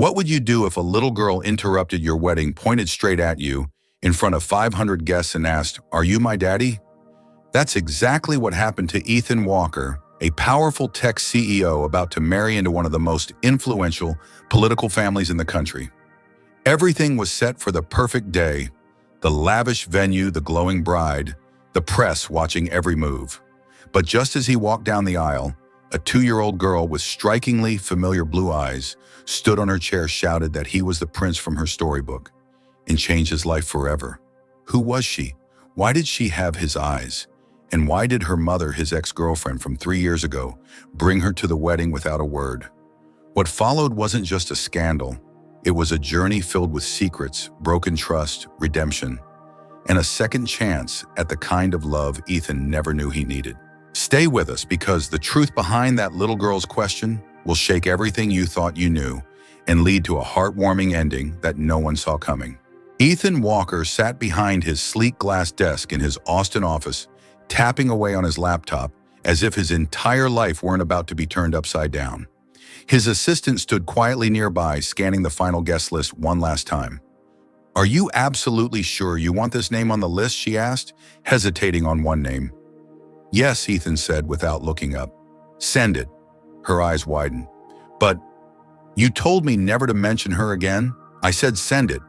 What would you do if a little girl interrupted your wedding, pointed straight at you, in front of 500 guests and asked, "Are you my daddy?" That's exactly what happened to Ethan Walker, a powerful tech CEO about to marry into one of the most influential political families in the country. Everything was set for the perfect day: the lavish venue, the glowing bride, the press watching every move. But just as he walked down the aisle, a 2-year-old girl with strikingly familiar blue eyes stood on her chair, shouted that he was the prince from her storybook, and changed his life forever. Who was she? Why did she have his eyes? And why did her mother, his ex-girlfriend from 3 years ago, bring her to the wedding without a word? What followed wasn't just a scandal. It was a journey filled with secrets, broken trust, redemption, and a second chance at the kind of love Ethan never knew he needed. Stay with us, because the truth behind that little girl's question will shake everything you thought you knew and lead to a heartwarming ending that no one saw coming. Ethan Walker sat behind his sleek glass desk in his Austin office, tapping away on his laptop as if his entire life weren't about to be turned upside down. His assistant stood quietly nearby, scanning the final guest list one last time. "Are you absolutely sure you want this name on the list?" she asked, hesitating on one name. "Yes," Ethan said without looking up. "Send it." Her eyes widened. "But you told me never to mention her again." "I said send it."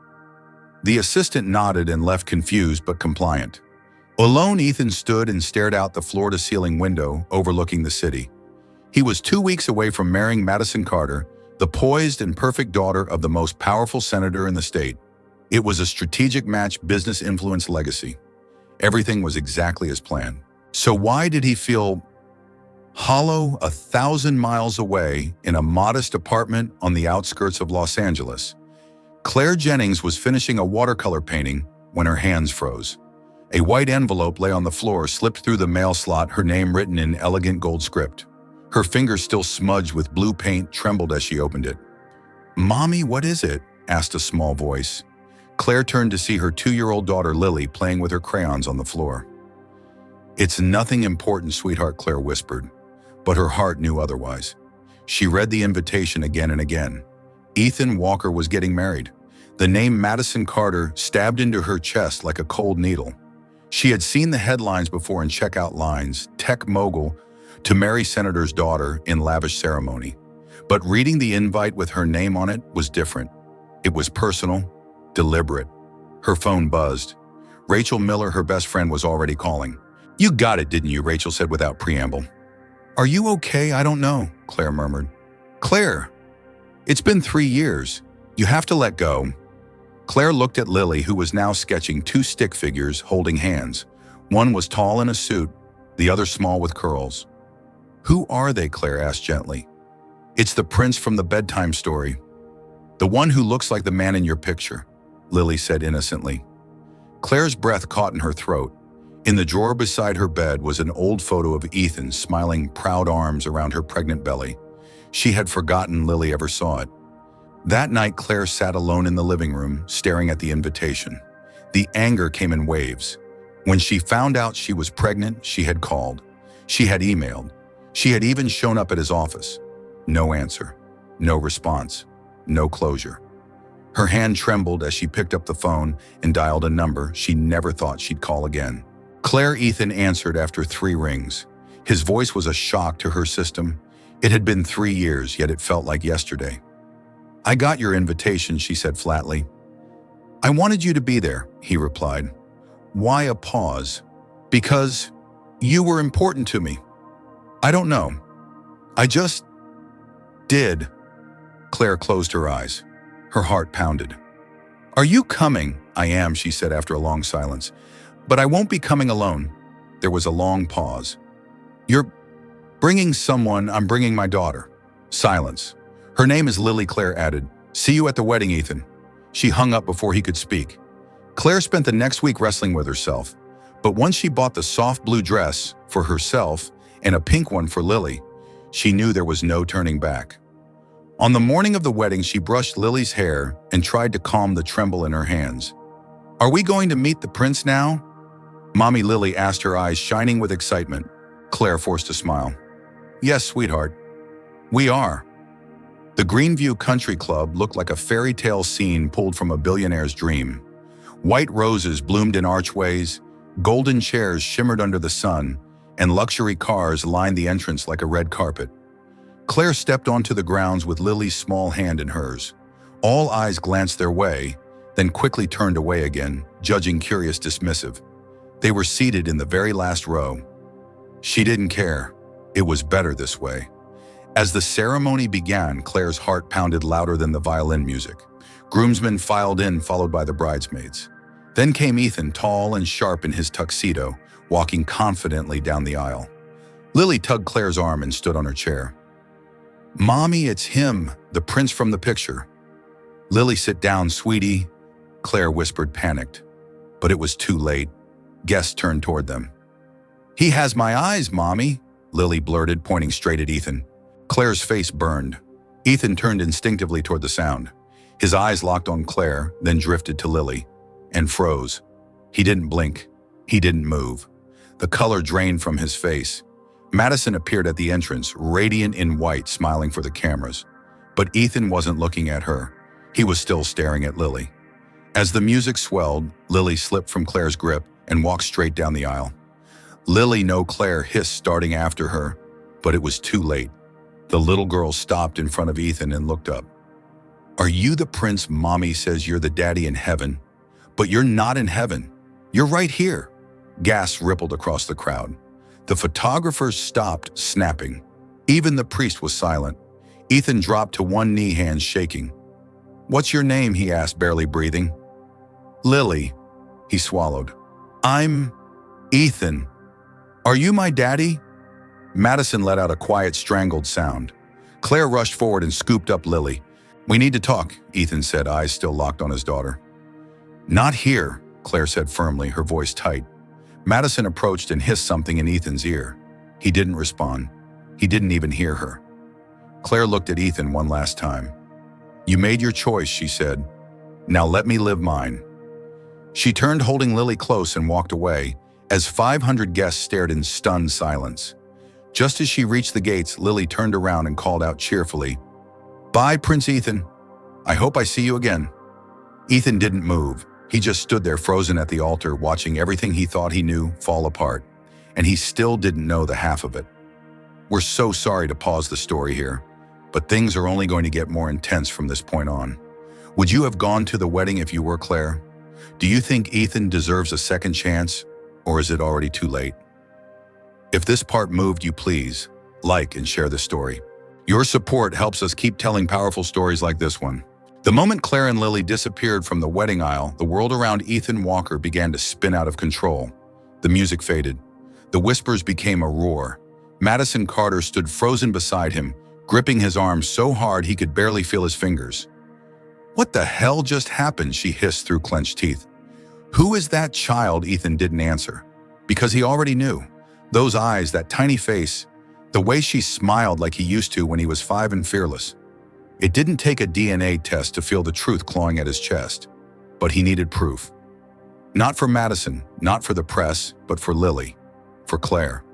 The assistant nodded and left, confused but compliant. Alone, Ethan stood and stared out the floor-to-ceiling window overlooking the city. He was 2 weeks away from marrying Madison Carter, the poised and perfect daughter of the most powerful senator in the state. It was a strategic match, business influence, legacy. Everything was exactly as planned. So why did he feel hollow 1,000 miles away in a modest apartment on the outskirts of Los Angeles? Claire Jennings was finishing a watercolor painting when her hands froze. A white envelope lay on the floor, slipped through the mail slot, her name written in elegant gold script. Her fingers, still smudged with blue paint, trembled as she opened it. "Mommy, what is it?" asked a small voice. Claire turned to see her 2-year-old daughter Lily playing with her crayons on the floor. "It's nothing important, sweetheart," Claire whispered, but her heart knew otherwise. She read the invitation again and again. Ethan Walker was getting married. The name Madison Carter stabbed into her chest like a cold needle. She had seen the headlines before in checkout lines: tech mogul to marry senator's daughter in lavish ceremony. But reading the invite with her name on it was different. It was personal, deliberate. Her phone buzzed. Rachel Miller, her best friend, was already calling. "You got it, didn't you?" Rachel said without preamble. "Are you okay?" "I don't know," Claire murmured. "Claire, it's been 3 years. You have to let go." Claire looked at Lily, who was now sketching 2 stick figures holding hands. One was tall in a suit, the other small with curls. "Who are they?" Claire asked gently. "It's the prince from the bedtime story. The one who looks like the man in your picture," Lily said innocently. Claire's breath caught in her throat. In the drawer beside her bed was an old photo of Ethan, smiling, proud arms around her pregnant belly. She had forgotten Lily ever saw it. That night, Claire sat alone in the living room, staring at the invitation. The anger came in waves. When she found out she was pregnant, she had called. She had emailed. She had even shown up at his office. No answer. No response. No closure. Her hand trembled as she picked up the phone and dialed a number she never thought she'd call again. Claire. Ethan answered after 3 rings. His voice was a shock to her system. It had been 3 years, yet it felt like yesterday. "I got your invitation," she said flatly. "I wanted you to be there," he replied. Why a pause? "Because you were important to me." "I don't know. I just did." Claire closed her eyes. Her heart pounded. "Are you coming?" "I am," she said after a long silence. "But I won't be coming alone." There was a long pause. "You're bringing someone." "I'm bringing my daughter." Silence. "Her name is Lily," Claire added. "See you at the wedding, Ethan." She hung up before he could speak. Claire spent the next week wrestling with herself. But once she bought the soft blue dress for herself and a pink one for Lily, she knew there was no turning back. On the morning of the wedding, she brushed Lily's hair and tried to calm the tremble in her hands. "Are we going to meet the prince now?" Mommy, Lily asked, her eyes shining with excitement. Claire forced a smile. "Yes, sweetheart. We are." The Greenview Country Club looked like a fairy tale scene pulled from a billionaire's dream. White roses bloomed in archways, golden chairs shimmered under the sun, and luxury cars lined the entrance like a red carpet. Claire stepped onto the grounds with Lily's small hand in hers. All eyes glanced their way, then quickly turned away again, judging curious dismissive. They were seated in the very last row. She didn't care. It was better this way. As the ceremony began, Claire's heart pounded louder than the violin music. Groomsmen filed in, followed by the bridesmaids. Then came Ethan, tall and sharp in his tuxedo, walking confidently down the aisle. Lily tugged Claire's arm and stood on her chair. "Mommy, it's him, the prince from the picture." "Lily, sit down, sweetie," Claire whispered, panicked. But it was too late. Guests turned toward them. "He has my eyes, Mommy," Lily blurted, pointing straight at Ethan. Claire's face burned. Ethan turned instinctively toward the sound. His eyes locked on Claire, then drifted to Lily, and froze. He didn't blink. He didn't move. The color drained from his face. Madison appeared at the entrance, radiant in white, smiling for the cameras. But Ethan wasn't looking at her. He was still staring at Lily. As the music swelled, Lily slipped from Claire's grip and walked straight down the aisle. "Lily, no," Claire hissed, starting after her, but it was too late. The little girl stopped in front of Ethan and looked up. "Are you the prince Mommy says you're the daddy in heaven? But you're not in heaven. You're right here." Gasps rippled across the crowd. The photographers stopped, snapping. Even the priest was silent. Ethan dropped to one knee, hands shaking. "What's your name?" he asked, barely breathing. "Lily," he swallowed. "I'm Ethan. Are you my daddy?" Madison let out a quiet, strangled sound. Claire rushed forward and scooped up Lily. "We need to talk," Ethan said, eyes still locked on his daughter. "Not here," Claire said firmly, her voice tight. Madison approached and hissed something in Ethan's ear. He didn't respond. He didn't even hear her. Claire looked at Ethan one last time. "You made your choice," she said. "Now let me live mine." She turned, holding Lily close, and walked away, as 500 guests stared in stunned silence. Just as she reached the gates, Lily turned around and called out cheerfully, "Bye, Prince Ethan. I hope I see you again." Ethan didn't move. He just stood there frozen at the altar, watching everything he thought he knew fall apart. And he still didn't know the half of it. We're so sorry to pause the story here, but things are only going to get more intense from this point on. Would you have gone to the wedding if you were Claire? Do you think Ethan deserves a second chance, or is it already too late? If this part moved you, please like and share the story. Your support helps us keep telling powerful stories like this one. The moment Claire and Lily disappeared from the wedding aisle, the world around Ethan Walker began to spin out of control. The music faded. The whispers became a roar. Madison Carter stood frozen beside him, gripping his arm so hard he could barely feel his fingers. "What the hell just happened?" she hissed through clenched teeth. "Who is that child?" Ethan didn't answer, because he already knew. Those eyes, that tiny face, the way she smiled like he used to when he was 5 and fearless. It didn't take a DNA test to feel the truth clawing at his chest, but he needed proof. Not for Madison, not for the press, but for Lily, for Claire.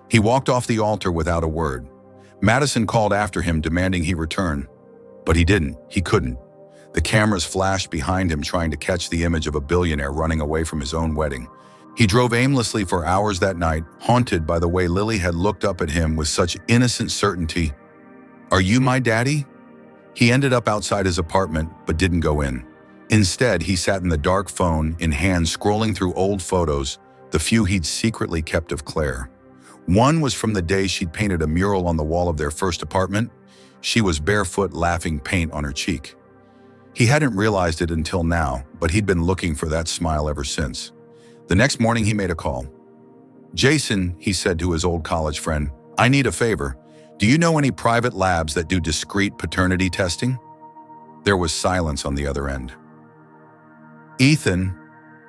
He walked off the altar without a word. Madison called after him, demanding he return, but he didn't. He couldn't. The cameras flashed behind him, trying to catch the image of a billionaire running away from his own wedding. He drove aimlessly for hours that night, haunted by the way Lily had looked up at him with such innocent certainty. "Are you my daddy?" He ended up outside his apartment, but didn't go in. Instead, he sat in the dark, phone in hand, scrolling through old photos, the few he'd secretly kept of Claire. One was from the day she'd painted a mural on the wall of their first apartment. She was barefoot, laughing, paint on her cheek. He hadn't realized it until now, but he'd been looking for that smile ever since. The next morning, he made a call. "Jason," he said to his old college friend, "I need a favor. Do you know any private labs that do discreet paternity testing?" There was silence on the other end. "Ethan,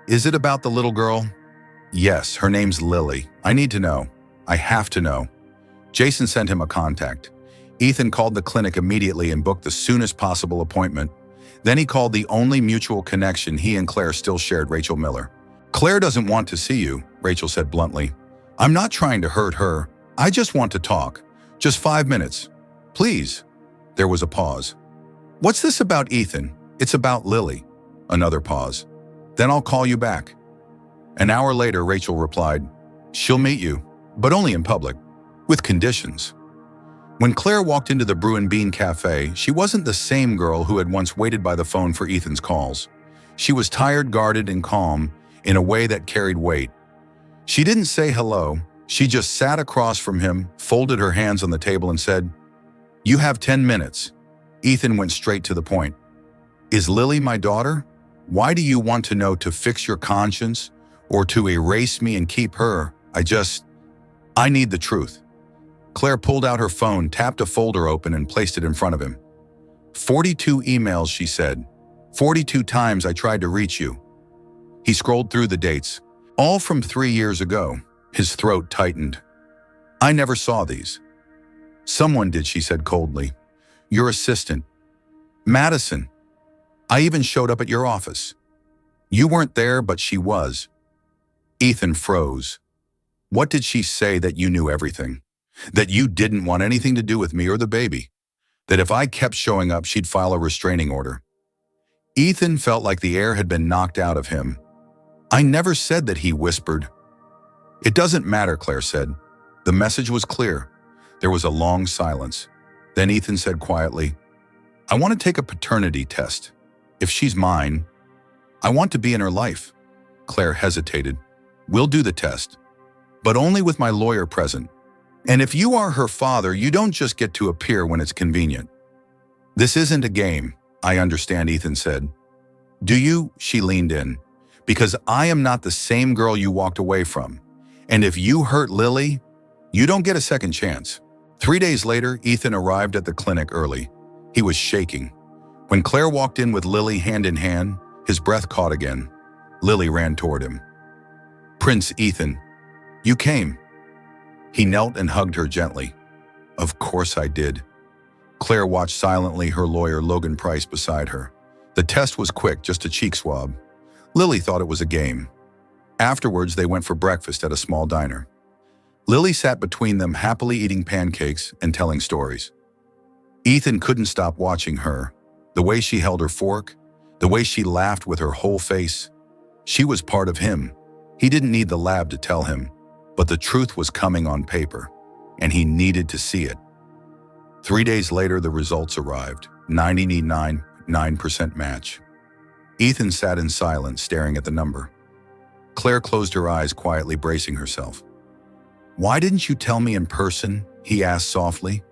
is it about the little girl?" "Yes, her name's Lily. I need to know. I have to know." Jason sent him a contact. Ethan called the clinic immediately and booked the soonest possible appointment. Then he called the only mutual connection he and Claire still shared, Rachel Miller. "Claire doesn't want to see you," Rachel said bluntly. "I'm not trying to hurt her. I just want to talk. Just 5 minutes. Please." There was a pause. What's this about, Ethan? It's about Lily. Another pause. Then I'll call you back. An hour later, Rachel replied, she'll meet you, but only in public, with conditions. When Claire walked into the Brew and Bean Cafe, she wasn't the same girl who had once waited by the phone for Ethan's calls. She was tired, guarded, and calm in a way that carried weight. She didn't say hello. She just sat across from him, folded her hands on the table, and said, "You have 10 minutes." Ethan went straight to the point. "Is Lily my daughter? Why do you want to know, to fix your conscience or to erase me and keep her? I need the truth." Claire pulled out her phone, tapped a folder open, and placed it in front of him. 42 emails, she said. 42 times I tried to reach you. He scrolled through the dates, all from 3 years ago. His throat tightened. "I never saw these." "Someone did," she said coldly. "Your assistant, Madison. I even showed up at your office. You weren't there, but she was." Ethan froze. What did she say? That you knew everything? That you didn't want anything to do with me or the baby? That if I kept showing up, she'd file a restraining order? Ethan felt like the air had been knocked out of him. "I never said that," he whispered. "It doesn't matter," Claire said. The message was clear. There was a long silence. Then Ethan said quietly, "I want to take a paternity test. If she's mine, I want to be in her life." Claire hesitated. "We'll do the test, but only with my lawyer present. And if you are her father, you don't just get to appear when it's convenient." "This isn't a game, I understand," Ethan said. "Do you?" She leaned in. "Because I am not the same girl you walked away from. And if you hurt Lily, you don't get a second chance." 3 days later, Ethan arrived at the clinic early. He was shaking. When Claire walked in with Lily hand in hand, his breath caught again. Lily ran toward him. "Prince Ethan, you came." He knelt and hugged her gently. "Of course I did." Claire watched silently, her lawyer Logan Price beside her. The test was quick, just a cheek swab. Lily thought it was a game. Afterwards, they went for breakfast at a small diner. Lily sat between them, happily eating pancakes and telling stories. Ethan couldn't stop watching her. The way she held her fork, the way she laughed with her whole face. She was part of him. He didn't need the lab to tell him, but the truth was coming on paper, and he needed to see it. 3 days later, the results arrived. 99.9% match. Ethan sat in silence, staring at the number. Claire closed her eyes, quietly bracing herself. "Why didn't you tell me in person?" he asked softly.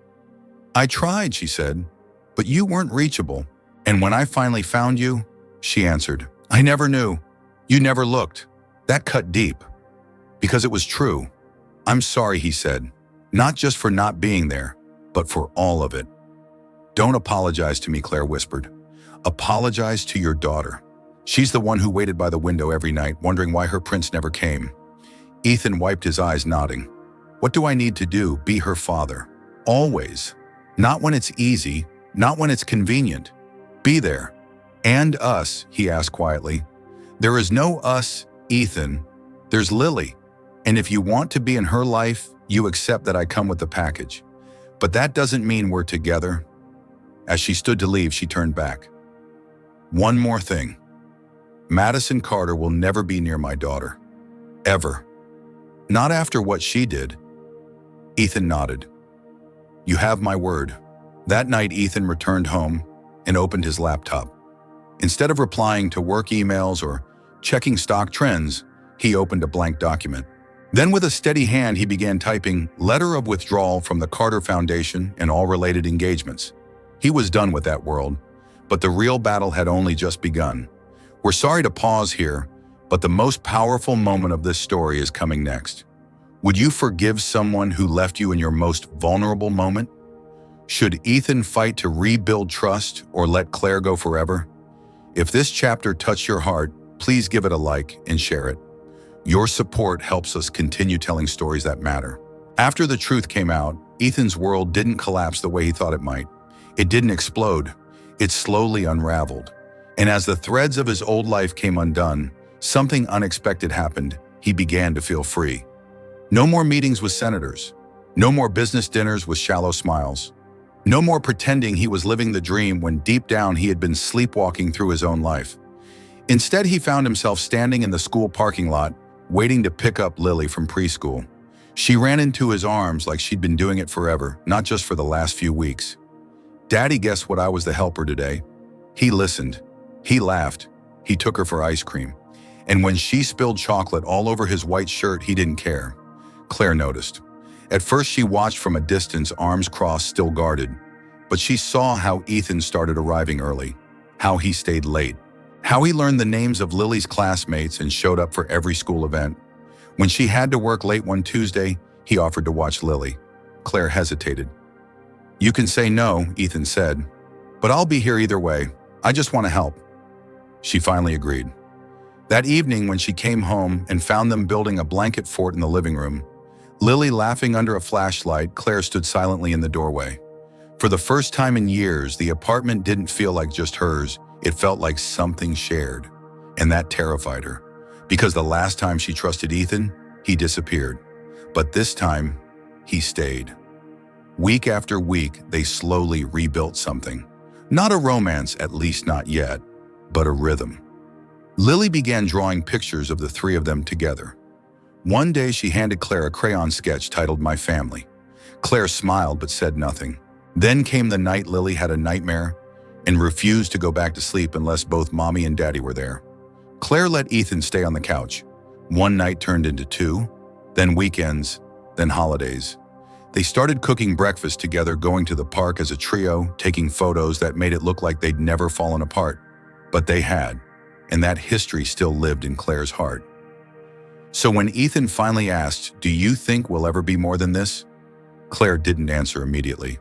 "I tried," she said, "but you weren't reachable. And when I finally found you," she answered, "I never knew. You never looked." That cut deep, because it was true. "I'm sorry," he said, "not just for not being there, but for all of it." "Don't apologize to me," Claire whispered. "Apologize to your daughter. She's the one who waited by the window every night, wondering why her prince never came." Ethan wiped his eyes, nodding. "What do I need to do? Be her father. Always. Not when it's easy, not when it's convenient. Be there. And us," he asked quietly. "There is no us, Ethan. There's Lily. And if you want to be in her life, you accept that I come with the package. But that doesn't mean we're together." As she stood to leave, she turned back. "One more thing. Madison Carter will never be near my daughter. Ever. Not after what she did." Ethan nodded. "You have my word." That night, Ethan returned home and opened his laptop. Instead of replying to work emails or checking stock trends, he opened a blank document. Then with a steady hand, he began typing "letter of withdrawal from the Carter Foundation and all related engagements." He was done with that world, but the real battle had only just begun. We're sorry to pause here, but the most powerful moment of this story is coming next. Would you forgive someone who left you in your most vulnerable moment? Should Ethan fight to rebuild trust or let Claire go forever? If this chapter touched your heart, please give it a like and share it. Your support helps us continue telling stories that matter. After the truth came out, Ethan's world didn't collapse the way he thought it might. It didn't explode. It slowly unraveled. And as the threads of his old life came undone, something unexpected happened. He began to feel free. No more meetings with senators. No more business dinners with shallow smiles. No more pretending he was living the dream when deep down he had been sleepwalking through his own life. Instead, he found himself standing in the school parking lot, waiting to pick up Lily from preschool. She ran into his arms like she'd been doing it forever, not just for the last few weeks. "Daddy, guess what? I was the helper today." He listened. He laughed. He took her for ice cream. And when she spilled chocolate all over his white shirt, he didn't care. Claire noticed. At first, she watched from a distance, arms crossed, still guarded. But she saw how Ethan started arriving early, how he stayed late, how he learned the names of Lily's classmates and showed up for every school event. When she had to work late one Tuesday, he offered to watch Lily. Claire hesitated. "You can say no," Ethan said, "but I'll be here either way. I just want to help." She finally agreed. That evening, when she came home and found them building a blanket fort in the living room, Lily laughing under a flashlight, Claire stood silently in the doorway. For the first time in years, the apartment didn't feel like just hers. It felt like something shared. And that terrified her. Because the last time she trusted Ethan, he disappeared. But this time, he stayed. Week after week, they slowly rebuilt something. Not a romance, at least not yet, but a rhythm. Lily began drawing pictures of the three of them together. One day, she handed Claire a crayon sketch titled "My Family." Claire smiled but said nothing. Then came the night Lily had a nightmare and refused to go back to sleep unless both Mommy and Daddy were there. Claire let Ethan stay on the couch. One night turned into two, then weekends, then holidays. They started cooking breakfast together, going to the park as a trio, taking photos that made it look like they'd never fallen apart. But they had, and that history still lived in Claire's heart. So when Ethan finally asked, "Do you think we'll ever be more than this?" Claire didn't answer immediately.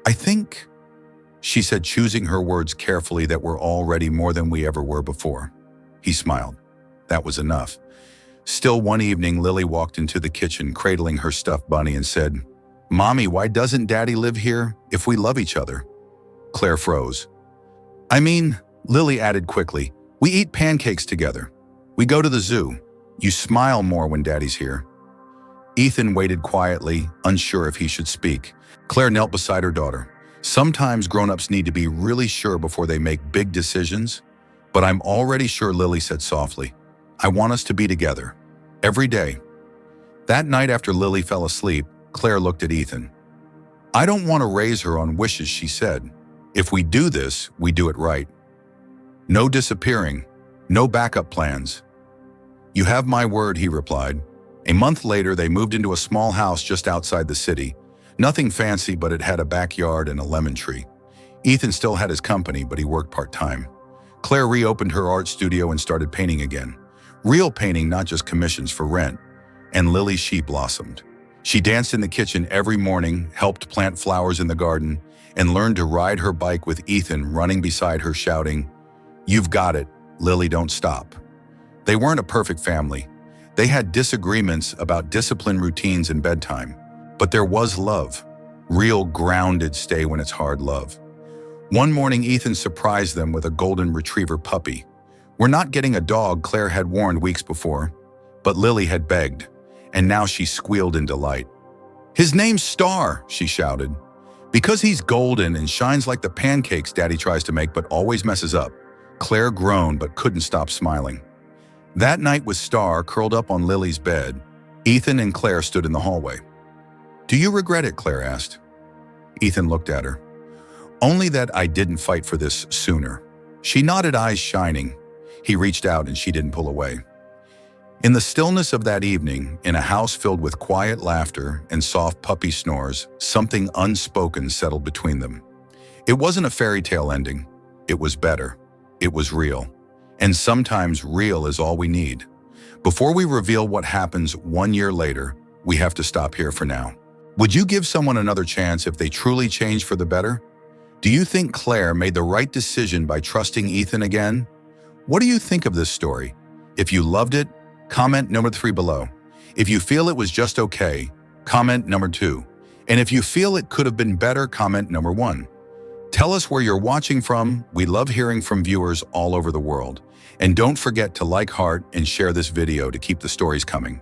"I think," she said, choosing her words carefully, "that we're already more than we ever were before." He smiled. That was enough. Still, one evening, Lily walked into the kitchen, cradling her stuffed bunny, and said, "Mommy, why doesn't Daddy live here if we love each other?" Claire froze. "I mean," Lily added quickly, "we eat pancakes together. We go to the zoo. You smile more when Daddy's here." Ethan waited quietly, unsure if he should speak. Claire knelt beside her daughter. "Sometimes grown-ups need to be really sure before they make big decisions. But I'm already sure," Lily said softly. "I want us to be together. Every day." That night after Lily fell asleep, Claire looked at Ethan. "I don't want to raise her on wishes," she said. "If we do this, we do it right. No disappearing, no backup plans." "You have my word," he replied. A month later, they moved into a small house just outside the city. Nothing fancy, but it had a backyard and a lemon tree. Ethan still had his company, but he worked part-time. Claire reopened her art studio and started painting again. Real painting, not just commissions for rent. And Lily, she blossomed. She danced in the kitchen every morning, helped plant flowers in the garden, and learned to ride her bike with Ethan running beside her shouting, "You've got it, Lily, don't stop." They weren't a perfect family. They had disagreements about discipline, routines, and bedtime. But there was love. Real, grounded stay when it's hard love. One morning, Ethan surprised them with a golden retriever puppy. "We're not getting a dog," Claire had warned weeks before. But Lily had begged, and now she squealed in delight. "His name's Star," she shouted. "Because he's golden and shines like the pancakes Daddy tries to make but always messes up." Claire groaned but couldn't stop smiling. That night with Star curled up on Lily's bed, Ethan and Claire stood in the hallway. "Do you regret it?" Claire asked. Ethan looked at her. "Only that I didn't fight for this sooner." She nodded, eyes shining. He reached out and she didn't pull away. In the stillness of that evening, in a house filled with quiet laughter and soft puppy snores, something unspoken settled between them. It wasn't a fairy tale ending. It was better. It was real. And sometimes real is all we need. Before we reveal what happens 1 year later, we have to stop here for now. Would you give someone another chance if they truly change for the better? Do you think Claire made the right decision by trusting Ethan again? What do you think of this story? If you loved it, comment number 3 below. If you feel it was just okay, comment number 2. And if you feel it could have been better, comment number 1. Tell us where you're watching from. We love hearing from viewers all over the world. And don't forget to like, heart, and share this video to keep the stories coming.